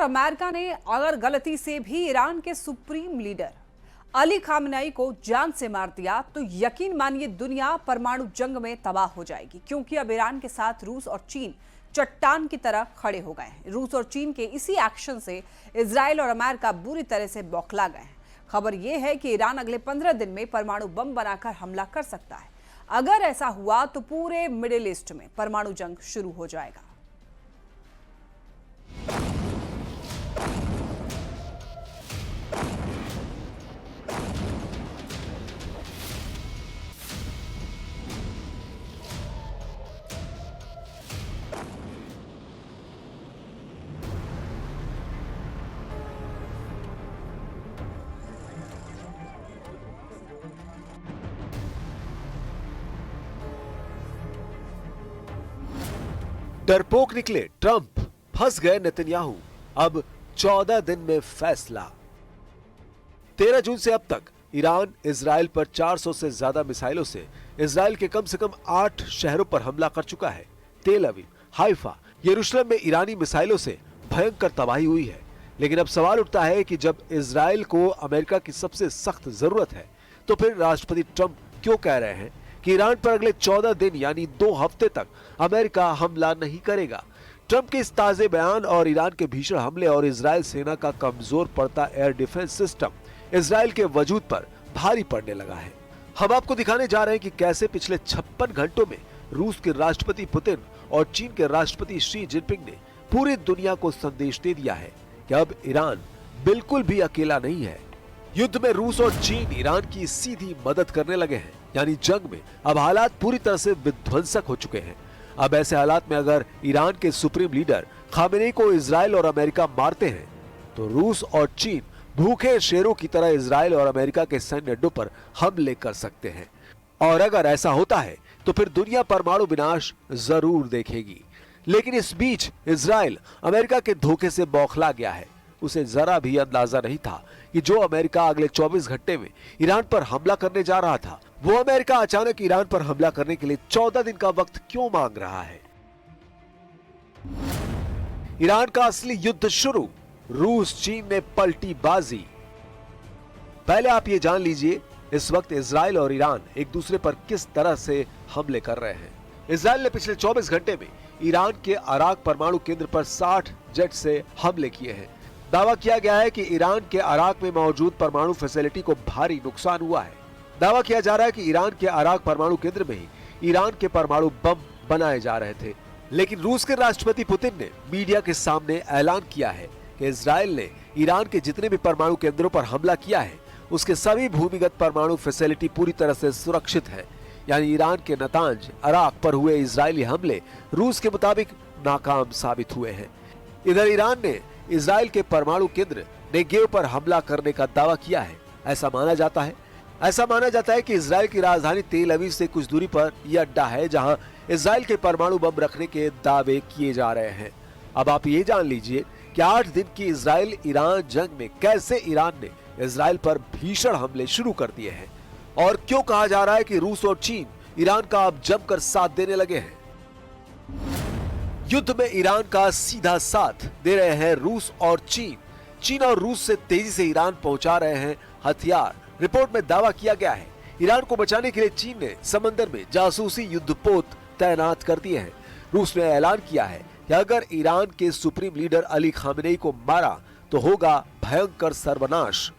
America ने अगर गलती से भी ईरान के सुप्रीम लीडर अली खामनेई को जान से मार दिया तो यकीन मानिए दुनिया परमाणु जंग में तबाह हो जाएगी, क्योंकि अब ईरान के साथ रूस और चीन चट्टान की तरह खड़े हो गए हैं। रूस और चीन के इसी एक्शन से इजराइल और अमेरिका बुरी तरह से बौखला गए हैं। खबर यह है कि ईरान अगले 15 दिन में परमाणु बम बनाकर हमला कर सकता है। अगर ऐसा हुआ तो पूरे मिडिल ईस्ट में परमाणु जंग शुरू हो जाएगा। डरपोक निकले ट्रंप, फंस गए नेतन्याहू। अब 14 दिन में फैसला। 13 जून से अब तक ईरान इजराइल पर 400 से ज्यादा मिसाइलों से इजराइल के कम से कम 8 शहरों पर हमला कर चुका है। तेल अवीव, हाइफा, यरूशलेम में ईरानी मिसाइलों से भयंकर तबाही हुई है। लेकिन अब सवाल उठता है कि जब इजराइल को अमेरिका की सबसे सख्त जरूरत है, तो फिर राष्ट्रपति ट्रंप क्यों कह रहे हैं कि ईरान पर अगले 14 दिन यानी 2 हफ्ते तक अमेरिका हमला नहीं करेगा। ट्रंप के इस ताजे बयान और ईरान के भीषण हमले और इजराइल सेना का कमजोर पड़ता एयर डिफेंस सिस्टम इजराइल के वजूद पर भारी पड़ने लगा है। हम आपको दिखाने जा रहे हैं कि कैसे पिछले 56 घंटों में रूस के राष्ट्रपति पुतिन और चीन के राष्ट्रपति शी जिनपिंग ने पूरी दुनिया को संदेश दे दिया है कि अब ईरान बिल्कुल भी अकेला नहीं है। युद्ध में रूस और चीन ईरान की सीधी मदद करने लगे हैं, यानी जंग में अब हालात पूरी तरह से विध्वंसक हो चुके हैं। अब ऐसे हालात में अगर ईरान के सुप्रीम लीडर खामेनेई को इजराइल और अमेरिका मारते हैं, तो रूस और चीन भूखे शेरों की तरह इजराइल और अमेरिका के सैन्य अड्डों पर हमले कर सकते हैं। और अगर ऐसा होता है तो फिर दुनिया परमाणु विनाश जरूर देखेगी। लेकिन इस बीच इजराइल अमेरिका के धोखे से बौखला गया है। उसे जरा भी अंदाजा नहीं था कि जो अमेरिका अगले 24 घंटे में ईरान पर हमला करने जा रहा था, वो अमेरिका अचानक ईरान पर हमला करने के लिए 14 दिन का वक्त क्यों मांग रहा है। ईरान का असली युद्ध शुरू, रूस चीन ने पलटी बाजी। पहले आप ये जान लीजिए इस वक्त इजराइल और ईरान एक दूसरे पर किस तरह से हमले कर रहे हैं। इजराइल ने पिछले 24 घंटे में ईरान के अराक परमाणु केंद्र पर 60 जेट से हमले किए हैं। दावा किया गया है कि ईरान के अराक में मौजूद परमाणु फैसिलिटी को भारी नुकसान हुआ है। दावा किया जा रहा है कि ईरान के अराक परमाणु केंद्र में ही ईरान के परमाणु बम बनाए जा रहे थे। लेकिन रूस के राष्ट्रपति पुतिन ने मीडिया के सामने ऐलान किया है कि इजराइल ने ईरान के जितने भी परमाणु केंद्रों पर हमला किया है, उसके सभी भूमिगत परमाणु फैसिलिटी पूरी तरह से सुरक्षित है। यानी ईरान के नतांज अराक पर हुए इजरायली हमले रूस के मुताबिक नाकाम साबित हुए हैं। इधर ईरान ने इजराइल के परमाणु केंद्र नेगेव पर हमला करने का दावा किया है। ऐसा माना जाता है कि इजराइल की राजधानी तेल अवीव से कुछ दूरी पर यह अड्डा है जहां इजराइल के परमाणु बम रखने के दावे किए जा रहे हैं। अब आप ये जान लीजिए कि 8 दिन की इजराइल ईरान जंग में कैसे ईरान ने इजराइल पर भीषण हमले शुरू कर दिए हैं और क्यों कहा जा रहा है कि रूस और चीन ईरान का अब जमकर साथ देने लगे हैं। युद्ध में ईरान का सीधा साथ दे रहे हैं रूस और चीन। चीन और रूस से तेजी से ईरान पहुंचा रहे हैं हथियार। रिपोर्ट में दावा किया गया है ईरान को बचाने के लिए चीन ने समंदर में जासूसी युद्धपोत तैनात कर दिए हैं। रूस ने ऐलान किया है कि अगर ईरान के सुप्रीम लीडर अली खामेनेई को मारा तो होगा भयंकर सर्वनाश।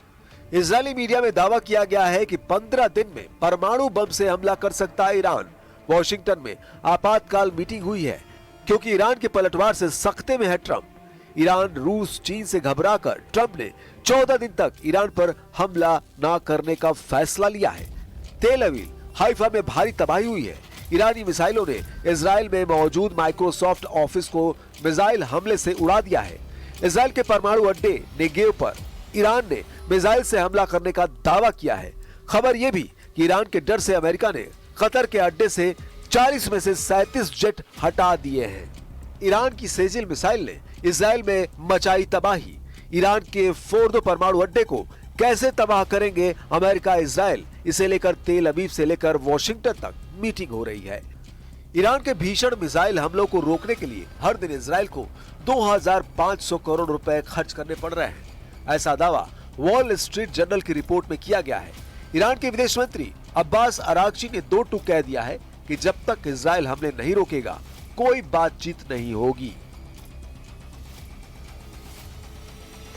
इजरायली मीडिया में दावा किया गया है कि 15 दिन में परमाणु बम से हमला कर सकता है ईरान। वॉशिंगटन में आपातकाल मीटिंग हुई है क्योंकि ईरान के पलटवार से सख्ते में है ट्रंप। ईरान, रूस, चीन से घबराकर ट्रंप ने 14 दिन तक ईरान पर हमला न करने का फैसला लिया है। तेल अवीव, हाइफा में भारी तबाही हुई है। ईरानी मिसाइलों ने इजराइल में मौजूद माइक्रोसॉफ्ट ऑफिस को मिसाइल हमले से उड़ा दिया है। इजराइल के परमाणु अड्डे नेगेव पर ईरान ने मिसाइल से हमला करने का दावा किया है। खबर यह भी कि ईरान के डर से अमेरिका ने कतर के अड्डे से 40 में से 37 जेट हटा दिए हैं। ईरान की सेजिल मिसाइल ने इजराइल में मचाई तबाही। ईरान के फोर्दो परमाणु अड्डे को कैसे तबाह करेंगे अमेरिका इजराइल, इसे लेकर तेल अवीव से लेकर वॉशिंगटन तक मीटिंग हो रही है। ईरान के भीषण मिसाइल हमलों को रोकने के लिए हर दिन इजराइल को 2500 करोड़ रुपए खर्च करने पड़ रहे हैं। ऐसा दावा वॉल स्ट्रीट जर्नल की रिपोर्ट में किया गया है। ईरान के विदेश मंत्री अब्बास अरागची ने 2 टूक कह दिया है कि जब तक इजराइल हमले नहीं रोकेगा कोई बातचीत नहीं होगी।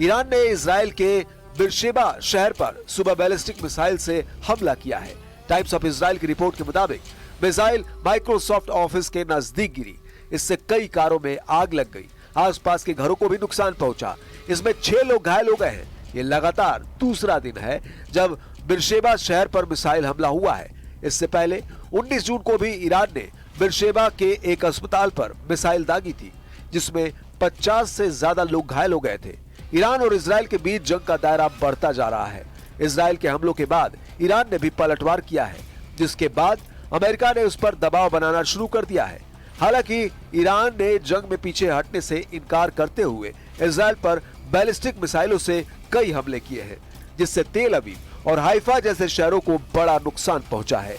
ईरान ने इजराइल के बिरशेबा शहर पर सुबह बैलिस्टिक मिसाइल से हमला किया है। टाइम्स ऑफ इजराइल की रिपोर्ट के मुताबिक मिसाइल माइक्रोसॉफ्ट ऑफिस के नजदीक गिरी। इससे कई कारों में आग लग गई। आसपास के घरों को भी नुकसान पहुंचा। इसमें 6 लोग घायल हो गए हैं। ये लगातार दूसरा दिन है जब बिरशेबा शहर पर मिसाइल हमला हुआ है। इससे पहले 19 जून को भी ईरान ने बिरशेबा के एक अस्पताल पर मिसाइल दागी थी, जिसमें 50 से ज्यादा लोग घायल हो गए थे। ईरान और इजराइल के बीच जंग का दायरा बढ़ता जा रहा है। इजराइल के हमलों के बाद ईरान ने भी पलटवार किया है, जिसके बाद अमेरिका ने उस पर दबाव बनाना शुरू कर दिया है। हालांकि ईरान ने जंग में पीछे हटने से इनकार करते हुए इजराइल पर बैलिस्टिक मिसाइलों से कई हमले किए हैं, जिससे तेल अवीव और हाइफा जैसे शहरों को बड़ा नुकसान पहुंचा है।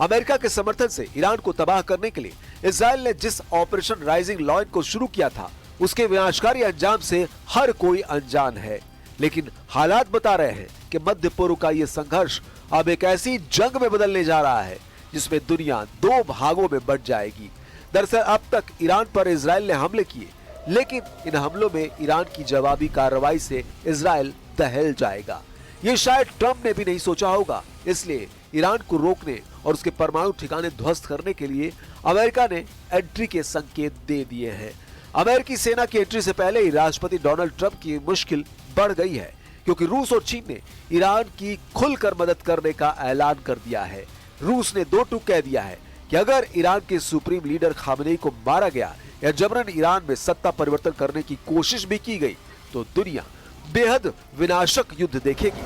अमेरिका के समर्थन से ईरान को तबाह करने के लिए इजराइल ने जिस ऑपरेशन राइजिंग लॉयन को शुरू किया था उसके विनाशकारी अंजाम से हर कोई अनजान है। लेकिन हालात बता रहे हैं कि मध्य पूर्व का ये संघर्ष अब एक ऐसी जंग में बदलने जा रहा है जिसमें दुनिया 2 भागों में बंट जाएगी। दरअसल अब तक ईरान पर इजराइल ने हमले किए, लेकिन इन हमलों में ईरान की जवाबी कार्रवाई से इजराइल दहल जाएगा। ये शायद ट्रंप ने भी नहीं सोचा होगा। इसलिए ईरान को रोकने और उसके परमाणु ठिकाने ध्वस्त करने के लिए अमेरिका ने एंट्री के संकेत दे दिए हैं। अमेरिकी सेना की एंट्री से पहले ही राष्ट्रपति डोनाल्ड ट्रंप की मुश्किल बढ़ गई है, क्योंकि रूस और चीन ने ईरान की खुलकर मदद करने का ऐलान कर दिया है। रूस ने 2 टूक कह दिया है कि अगर ईरान के सुप्रीम लीडर खामेनेई को मारा गया या जबरन ईरान में सत्ता परिवर्तन करने की कोशिश भी की गई तो दुनिया बेहद विनाशक युद्ध देखेगी।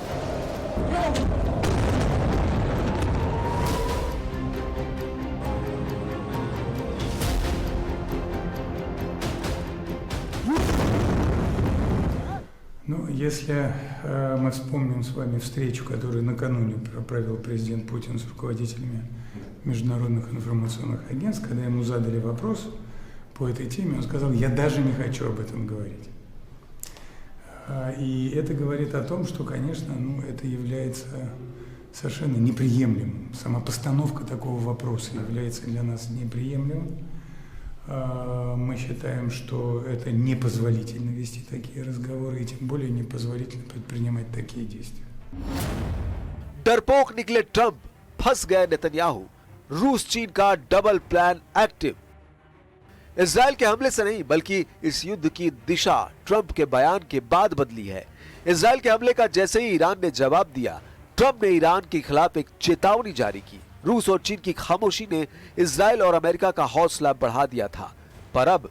Ну, если мы вспомним с вами встречу, которую накануне провел президент Путин с руководителями международных информационных агентств, когда ему задали вопрос по этой теме, он сказал: «Я даже не хочу об этом говорить». И это говорит о том, что, конечно, это является совершенно неприемлемым. Сама постановка такого вопроса является для нас неприемлемым. Мы считаем, что это непозволительно вести такие разговоры, и тем более непозволительно предпринимать такие действия. डरपोक निकले ट्रंप, फंस गए नेतन्याहू, रूस चीन का डबल प्लान एक्टिव। इजराइल के हमले से नहीं बल्कि इस युद्ध की दिशा ट्रंप के बयान के बाद बदली है। इजराइल के हमले का जैसे ही ईरान ने जवाब दिया, ट्रंप ने ईरान के खिलाफ एक चेतावनी जारी की। रूस और चीन की खामोशी ने इजराइल और अमेरिका का हौसला बढ़ा दिया था, पर अब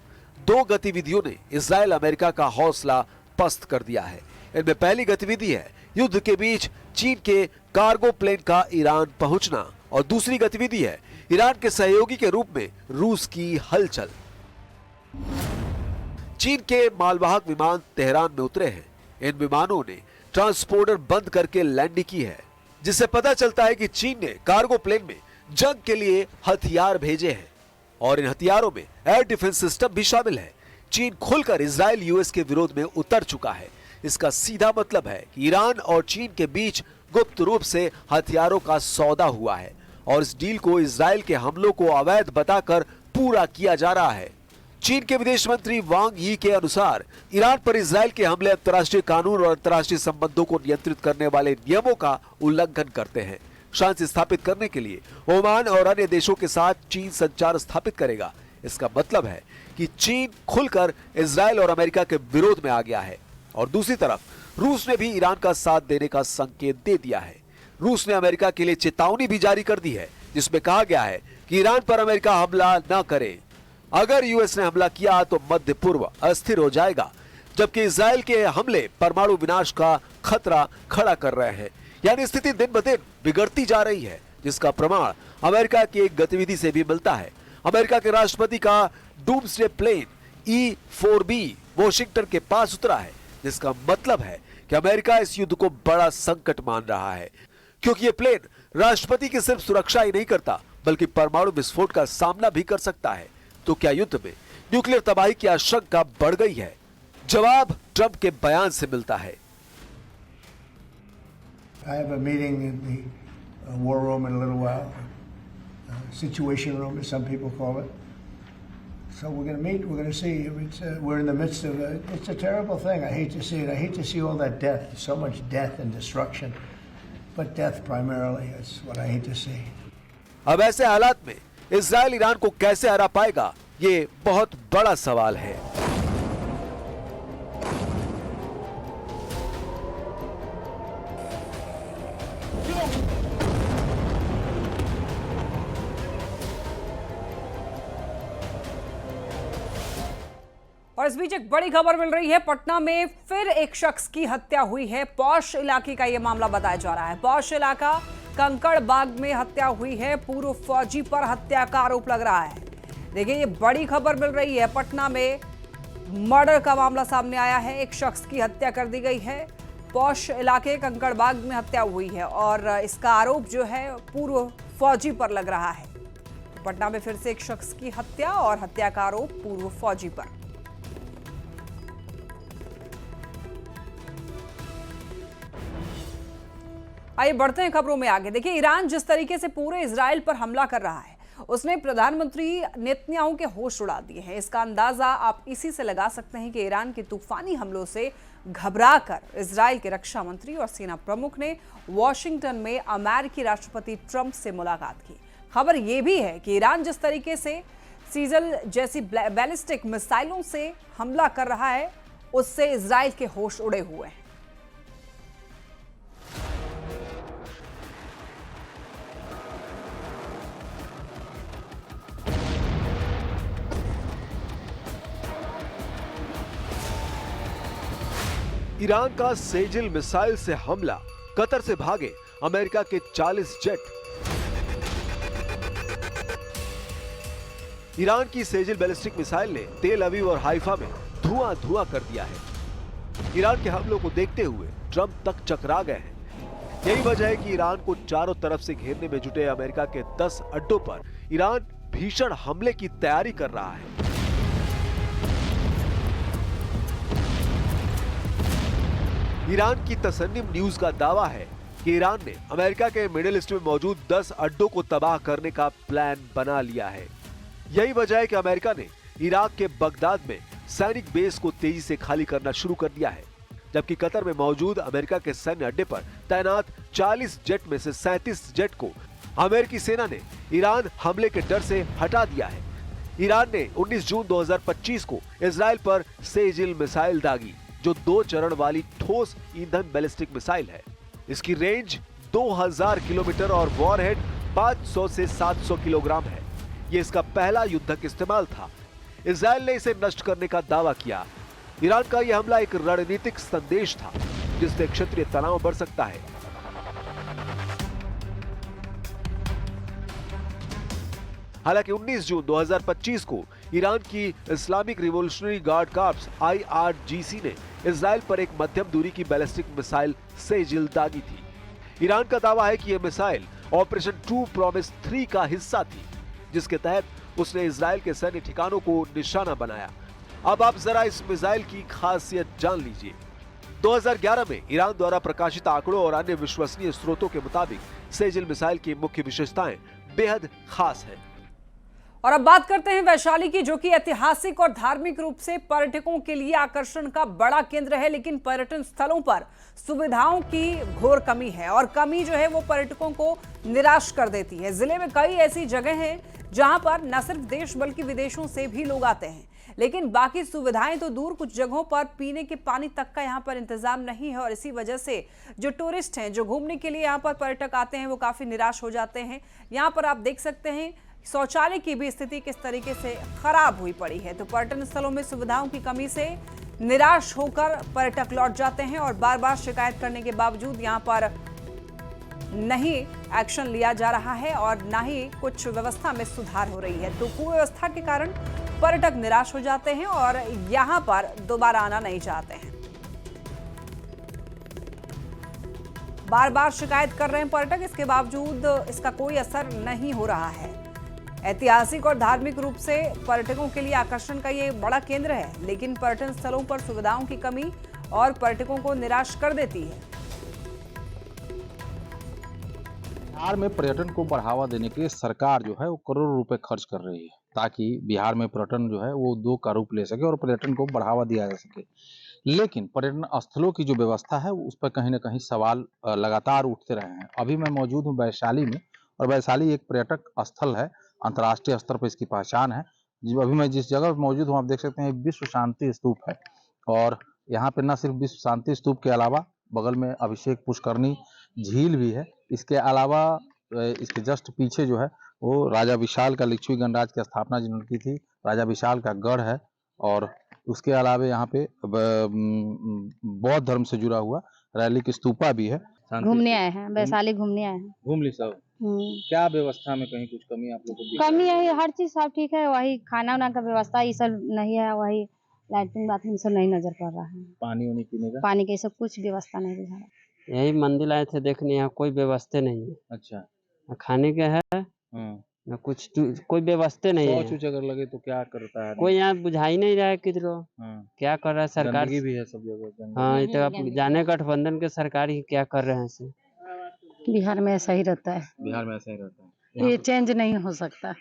2 गतिविधियों ने इजराइल अमेरिका का हौसला पस्त कर दिया है। इनमें पहली गतिविधि है युद्ध के बीच चीन के कार्गो प्लेन का ईरान पहुंचना, और दूसरी गतिविधि है ईरान के सहयोगी के रूप में रूस की हलचल। चीन के मालवाहक विमान तेहरान में उतरे हैं। इन विमानों ने ट्रांसपोर्टर बंद करके लैंडिंग की है, जिससे पता चलता है कि चीन ने कार्गो प्लेन में जंग के लिए हथियार भेजे हैं और इन हथियारों में एयर डिफेंस सिस्टम भी शामिल है। चीन खुलकर इजराइल यूएस के विरोध में उतर चुका है। इसका सीधा मतलब है कि ईरान और चीन के बीच गुप्त रूप से हथियारों का सौदा हुआ है और इस डील को इजराइल के हमलों को अवैध बताकर पूरा किया जा रहा है। चीन के विदेश मंत्री वांग यी के अनुसार ईरान पर इजराइल के हमले अंतर्राष्ट्रीय कानून और अंतर्राष्ट्रीय संबंधों को नियंत्रित करने वाले नियमों का उल्लंघन करते हैं। शांति स्थापित करने के लिए ओमान और अन्य देशों के साथ चीन संचार स्थापित करेगा। इसका मतलब है कि चीन खुलकर इजराइल और अमेरिका के विरोध में आ गया है और दूसरी तरफ रूस ने भी ईरान का साथ देने का संकेत दे दिया है। रूस ने अमेरिका के लिए चेतावनी भी जारी कर दी है, जिसमें कहा गया है कि ईरान पर अमेरिका हमला न करे। अगर यूएस ने हमला किया तो मध्य पूर्व अस्थिर हो जाएगा, जबकि इजराइल के हमले परमाणु विनाश का खतरा खड़ा कर रहे हैं। यानी स्थिति दिन ब दिन बिगड़ती जा रही है, जिसका प्रमाण अमेरिका की एक गतिविधि से भी मिलता है। अमेरिका के राष्ट्रपति का डूम्सडे प्लेन E-4B वॉशिंगटन के पास उतरा है, जिसका मतलब है कि अमेरिका इस युद्ध को बड़ा संकट मान रहा है, क्योंकि यह प्लेन राष्ट्रपति की सिर्फ सुरक्षा ही नहीं करता बल्कि परमाणु विस्फोट का सामना भी कर सकता है। तो क्या युद्ध में न्यूक्लियर तबाही की आशंका बढ़ गई है? जवाब ट्रंप के बयान से मिलता है। I have a meeting in the war room in a little while, situation room as some people call it. So we're going to meet, we're going to see. We're in the midst of it's a terrible thing. I hate to see it. I hate to see all that death, so much death and destruction. But death primarily is what I hate to see. अब ऐसे हालात में Israel Iran को कैसे हरा पाएगा, ये बहुत बड़ा सवाल है। और इस बीच एक बड़ी खबर मिल रही है। पटना में फिर एक शख्स की हत्या हुई है। पौष इलाके का यह मामला बताया जा रहा है। पौष इलाका कंकड़ बाग में हत्या हुई है। पूर्व फौजी पर हत्या का आरोप लग रहा है। देखिए, ये बड़ी खबर मिल रही है। पटना में मर्डर का मामला सामने आया है। एक शख्स की हत्या कर दी गई है। पौष इलाके कंकड़ बाग में हत्या हुई है और इसका आरोप जो है पूर्व फौजी पर लग रहा है। पटना में फिर से एक शख्स की हत्या और हत्या का आरोप पूर्व फौजी पर। आइए बढ़ते हैं खबरों में आगे। देखिए, ईरान जिस तरीके से पूरे इजराइल पर हमला कर रहा है, उसने प्रधानमंत्री नेतन्याहू के होश उड़ा दिए हैं। इसका अंदाजा आप इसी से लगा सकते हैं कि ईरान के तूफानी हमलों से घबराकर इजराइल के रक्षा मंत्री और सेना प्रमुख ने वॉशिंगटन में अमेरिकी राष्ट्रपति ट्रंप से मुलाकात की। खबर यह भी है कि ईरान जिस तरीके से सीजल जैसी बैलिस्टिक मिसाइलों से हमला कर रहा है, उससे इजराइल के होश उड़े हुए हैं। ईरान का सेजिल मिसाइल से हमला, कतर से भागे अमेरिका के 40 जेट। ईरान की सेजिल बैलिस्टिक मिसाइल ने तेल अवीव और हाइफा में धुआं कर दिया है। ईरान के हमलों को देखते हुए ट्रंप तक चकरा गए हैं। यही वजह है कि ईरान को चारों तरफ से घेरने में जुटे अमेरिका के 10 अड्डों पर ईरान भीषण हमले की तैयारी कर रहा है। ईरान की तसन्निम न्यूज का दावा है कि ईरान ने अमेरिका के मिडिल ईस्ट में मौजूद 10 अड्डों को तबाह करने का प्लान बना लिया है। यही वजह है कि अमेरिका ने इराक के बगदाद में सैनिक बेस को तेजी से खाली करना शुरू कर दिया है, जबकि कतर में मौजूद अमेरिका के सैन्य अड्डे पर तैनात 40 जेट में से 37 जेट को अमेरिकी सेना ने ईरान हमले के डर से हटा दिया है। ईरान ने 19 जून 2025 को इजराइल पर सेजिल मिसाइल दागी, जो 2 चरण वाली ठोस ईंधन बैलिस्टिक मिसाइल है। इसकी रेंज 2000 किलोमीटर और वॉरहेड 500 से 700 किलोग्राम है। ये इसका पहला युद्धक इस्तेमाल था। इजराइल ने इसे नष्ट करने का दावा किया। ईरान का यह हमला एक रणनीतिक संदेश था, जिससे क्षेत्रीय तनाव बढ़ सकता है। हालांकि 19 जून 2025 को ईरान की Islamic revolutionary guard corps IRGC ने इजराइल पर एक मध्यम दूरी की बैलिस्टिक मिसाइल सेजिल दागी थी। ईरान का दावा है कि यह मिसाइल ऑपरेशन ट्रू प्रॉमिस 3 का हिस्सा थी, जिसके तहत उसने इजराइल के सैन्य ठिकानों को निशाना बनाया। अब आप जरा इस मिसाइल की खासियत जान लीजिए। 2011 में ईरान द्वारा प्रकाशित आंकड़ों और अन्य विश्वसनीय स्रोतों के मुताबिक सेजिल मिसाइल की मुख्य विशेषताएं बेहद खास हैं। और अब बात करते हैं वैशाली की, जो कि ऐतिहासिक और धार्मिक रूप से पर्यटकों के लिए आकर्षण का बड़ा केंद्र है, लेकिन पर्यटन स्थलों पर सुविधाओं की घोर कमी है और कमी जो है वो पर्यटकों को निराश कर देती है। जिले में कई ऐसी जगह हैं जहां पर न सिर्फ देश बल्कि विदेशों से भी लोग आते हैं, लेकिन बाकी सुविधाएं तो दूर, कुछ जगहों पर पीने के पानी तक का यहाँ पर इंतजाम नहीं है और इसी वजह से जो टूरिस्ट हैं, जो घूमने के लिए यहाँ पर पर्यटक आते हैं, वो काफी निराश हो जाते हैं। यहाँ पर आप देख सकते हैं शौचालय की भी स्थिति किस तरीके से खराब हुई पड़ी है। तो पर्यटन स्थलों में सुविधाओं की कमी से निराश होकर पर्यटक लौट जाते हैं और बार बार शिकायत करने के बावजूद यहाँ पर नहीं एक्शन लिया जा रहा है और ना ही कुछ व्यवस्था में सुधार हो रही है। तो कुव्यवस्था के कारण पर्यटक निराश हो जाते हैं और यहाँ पर दोबारा आना नहीं चाहते हैं। बार बार शिकायत कर रहे हैं पर्यटक, इसके बावजूद इसका कोई असर नहीं हो रहा है। ऐतिहासिक और धार्मिक रूप से पर्यटकों के लिए आकर्षण का ये बड़ा केंद्र है, लेकिन पर्यटन स्थलों पर सुविधाओं की कमी और पर्यटकों को निराश कर देती है। बिहार में पर्यटन को बढ़ावा देने के लिए सरकार जो है वो करोड़ों रुपए खर्च कर रही है, ताकि बिहार में पर्यटन जो है वो उद्योग का रूप ले सके और पर्यटन को बढ़ावा दिया जा सके। लेकिन पर्यटन स्थलों की जो व्यवस्था है उस पर कहीं ना कहीं सवाल लगातार उठते रहे हैं। अभी मैं मौजूद हूँ वैशाली में, और वैशाली एक पर्यटक स्थल है, अंतर्राष्ट्रीय स्तर पर इसकी पहचान है। अभी मैं जिस जगह मौजूद हूँ आप देख सकते हैं विश्व शांति स्तूप है, और यहाँ पे न सिर्फ विश्व शांति स्तूप के अलावा बगल में अभिषेक पुष्करणी झील भी है। इसके अलावा इसके जस्ट पीछे जो है वो राजा विशाल का, लिच्छवी गणराज की स्थापना जिन्होंने की थी, राजा विशाल का गढ़ है। और उसके अलावा यहाँ पे बौद्ध धर्म से जुड़ा हुआ रैली की स्तूपा भी है। घूमने आए हैं, वैशाली घूमने आए हैं। घूम ली सब? क्या व्यवस्था में कहीं कुछ कमी आप लोग को दिख कमी रहा है, हर चीज सब ठीक है, वही खाना वाना का व्यवस्था ये सब नहीं है, वही लैट्रिन बाथरूम सब नहीं नजर पड़ रहा है। पानी वानी पीने का? पानी के सब कुछ व्यवस्था नहीं दिखा रहा। यही मंदिर आए थे देखने, यहाँ कोई व्यवस्था नहीं है। अच्छा। न खाने के है न कुछ, कोई व्यवस्था नहीं है। शौच अगर लगे तो क्या करता है? कोई यहाँ बुझा ही नहीं रहा है किधरो क्या कर रहा है सरकार। गंदगी भी है सब जगह। हाँ, ये तो आप जाने गठबंधन के सरकार ही क्या कर रहे हैं इसे। बिहार में ऐसा ही रहता है, बिहार में ऐसा ही रहता है, ये चेंज नहीं हो सकता।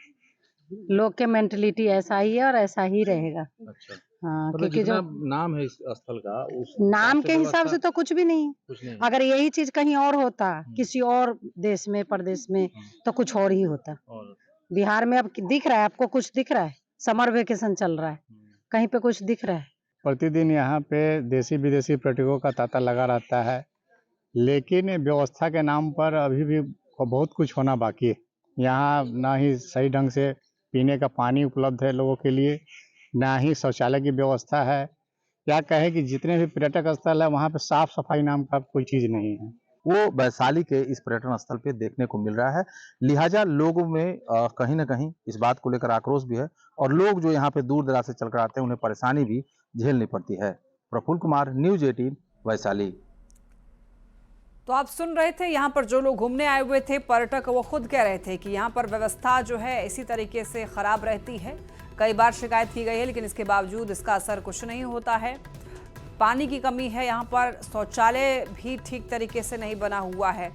लोग के मेंटलिटी ऐसा ही है और ऐसा ही रहेगा। अच्छा। हाँ, तो क्योंकि जो नाम है इस स्थल का, उस नाम के हिसाब से तो कुछ भी नहीं। कुछ नहीं। अगर यही चीज कहीं और होता, किसी और देश में, प्रदेश में, तो कुछ और ही होता। और बिहार में अब दिख रहा है आपको, कुछ दिख रहा है? समर वेकेशन चल रहा है, कहीं पे कुछ दिख रहा है? प्रतिदिन यहाँ पे देशी विदेशी पर्यटकों का तांता लगा रहता है, लेकिन व्यवस्था के नाम पर अभी भी बहुत कुछ होना बाकी है। यहाँ ना ही सही ढंग से पीने का पानी उपलब्ध है लोगों के लिए, ना ही शौचालय की व्यवस्था है। क्या कहे कि जितने भी पर्यटक स्थल है वहाँ पे साफ सफाई नाम का कोई चीज़ नहीं है। वो वैशाली के इस पर्यटन स्थल पे देखने को मिल रहा है। लिहाजा लोगों में कहीं ना कहीं इस बात को लेकर आक्रोश भी है, और लोग जो यहाँ पे दूर दराज से चलकर आते हैं उन्हें परेशानी भी झेलनी पड़ती है। प्रफुल्ल कुमार, न्यूज़ 18, वैशाली। तो आप सुन रहे थे, यहाँ पर जो लोग घूमने आए हुए थे पर्यटक, वो खुद कह रहे थे कि यहाँ पर व्यवस्था जो है इसी तरीके से खराब रहती है। कई बार शिकायत की गई है, लेकिन इसके बावजूद इसका असर कुछ नहीं होता है। पानी की कमी है, यहाँ पर शौचालय भी ठीक तरीके से नहीं बना हुआ है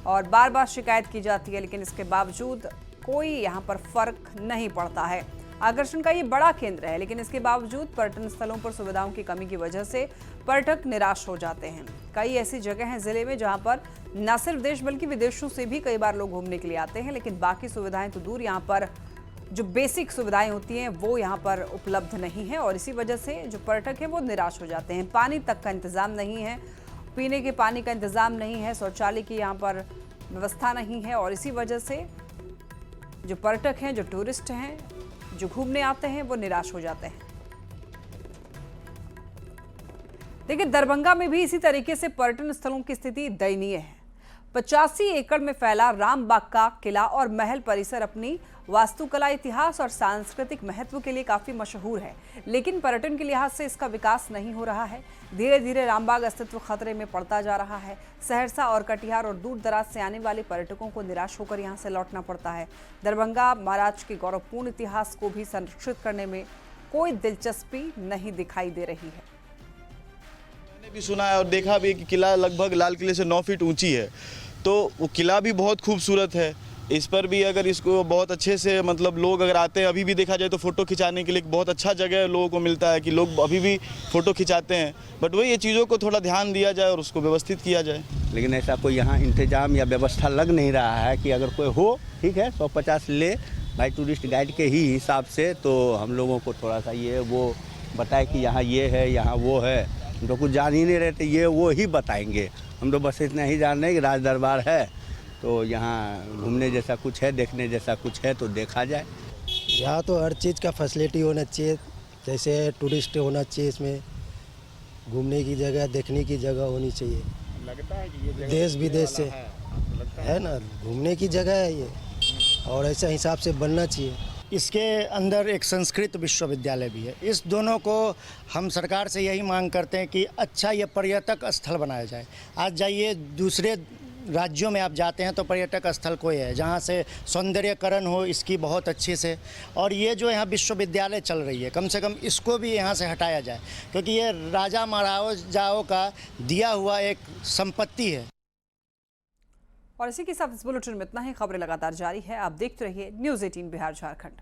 और बार बार शिकायत की जाती है, लेकिन इसके बावजूद कोई यहाँ पर फर्क नहीं पड़ता है। आकर्षण का ये बड़ा केंद्र है, लेकिन इसके बावजूद पर्यटन स्थलों पर सुविधाओं की कमी की वजह से पर्यटक निराश हो जाते हैं। कई ऐसी जगह हैं जिले में जहाँ पर न सिर्फ देश बल्कि विदेशों से भी कई बार लोग घूमने के लिए आते हैं, लेकिन बाकी सुविधाएं तो दूर, यहाँ पर जो बेसिक सुविधाएं होती हैं वो यहाँ पर उपलब्ध नहीं है और इसी वजह से जो पर्यटक हैं वो निराश हो जाते हैं। पानी तक का इंतज़ाम नहीं है, पीने के पानी का इंतज़ाम नहीं है, शौचालय की यहाँ पर व्यवस्था नहीं है और इसी वजह से जो पर्यटक हैं, जो टूरिस्ट हैं, जो घूमने आते हैं वो निराश हो जाते हैं। देखिए, दरभंगा में भी इसी तरीके से पर्यटन स्थलों की स्थिति दयनीय है। 85 एकड़ में फैला रामबाग का किला और महल परिसर अपनी वास्तुकला, इतिहास और सांस्कृतिक महत्व के लिए काफी मशहूर है, लेकिन पर्यटन के लिहाज से इसका विकास नहीं हो रहा है। धीरे धीरे रामबाग अस्तित्व खतरे में पड़ता जा रहा है। सहरसा और कटिहार और दूर दराज से आने वाले पर्यटकों को निराश होकर यहां से लौटना पड़ता है। दरभंगा महाराज के गौरवपूर्ण इतिहास को भी संरक्षित करने में कोई दिलचस्पी नहीं दिखाई दे रही है। मैंने भी सुना है और देखा भी कि किला लगभग लाल किले से 9 फीट ऊंची है, तो वो किला भी बहुत खूबसूरत है। इस पर भी अगर इसको बहुत अच्छे से मतलब लोग अगर आते हैं, अभी भी देखा जाए तो फ़ोटो खिंचाने के लिए बहुत अच्छा जगह लोगों को मिलता है कि लोग अभी भी फ़ोटो खिंचाते हैं। बट वही ये चीज़ों को थोड़ा ध्यान दिया जाए और उसको व्यवस्थित किया जाए। लेकिन ऐसा कोई यहाँ इंतजाम या व्यवस्था लग नहीं रहा है कि अगर कोई हो, ठीक है 150 ले भाई टूरिस्ट गाइड के ही हिसाब से, तो हम लोगों को थोड़ा सा ये वो बताए कि यहाँ ये है, यहाँ वो है। हम तो कुछ जान ही नहीं रहते, ये वो ही बताएंगे। हम तो बस इतना ही जान रहे हैं कि राज दरबार है, तो यहाँ घूमने जैसा कुछ है, देखने जैसा कुछ है तो देखा जाए। यहाँ तो हर चीज़ का फैसिलिटी होना चाहिए, जैसे टूरिस्ट होना चाहिए, इसमें घूमने की जगह, देखने की जगह होनी चाहिए। लगता है कि ये जगह देश विदेश से है ना, घूमने की जगह है ये, और ऐसा हिसाब से बनना चाहिए। इसके अंदर एक संस्कृत विश्वविद्यालय भी है। इस दोनों को हम सरकार से यही मांग करते हैं कि अच्छा ये पर्यटक स्थल बनाया जाए। आज जाइए दूसरे राज्यों में आप जाते हैं तो पर्यटक स्थल कोई है जहाँ से सौंदर्यकरण हो इसकी बहुत अच्छे से, और ये जो यहाँ विश्वविद्यालय चल रही है कम से कम इसको भी यहाँ से हटाया जाए, क्योंकि ये राजा महाराजाओं का दिया हुआ एक संपत्ति है। और इसी के साथ इस बुलेटिन में इतना ही। खबरें लगातार जारी है, आप देखते रहिए न्यूज़ 18 बिहार झारखंड।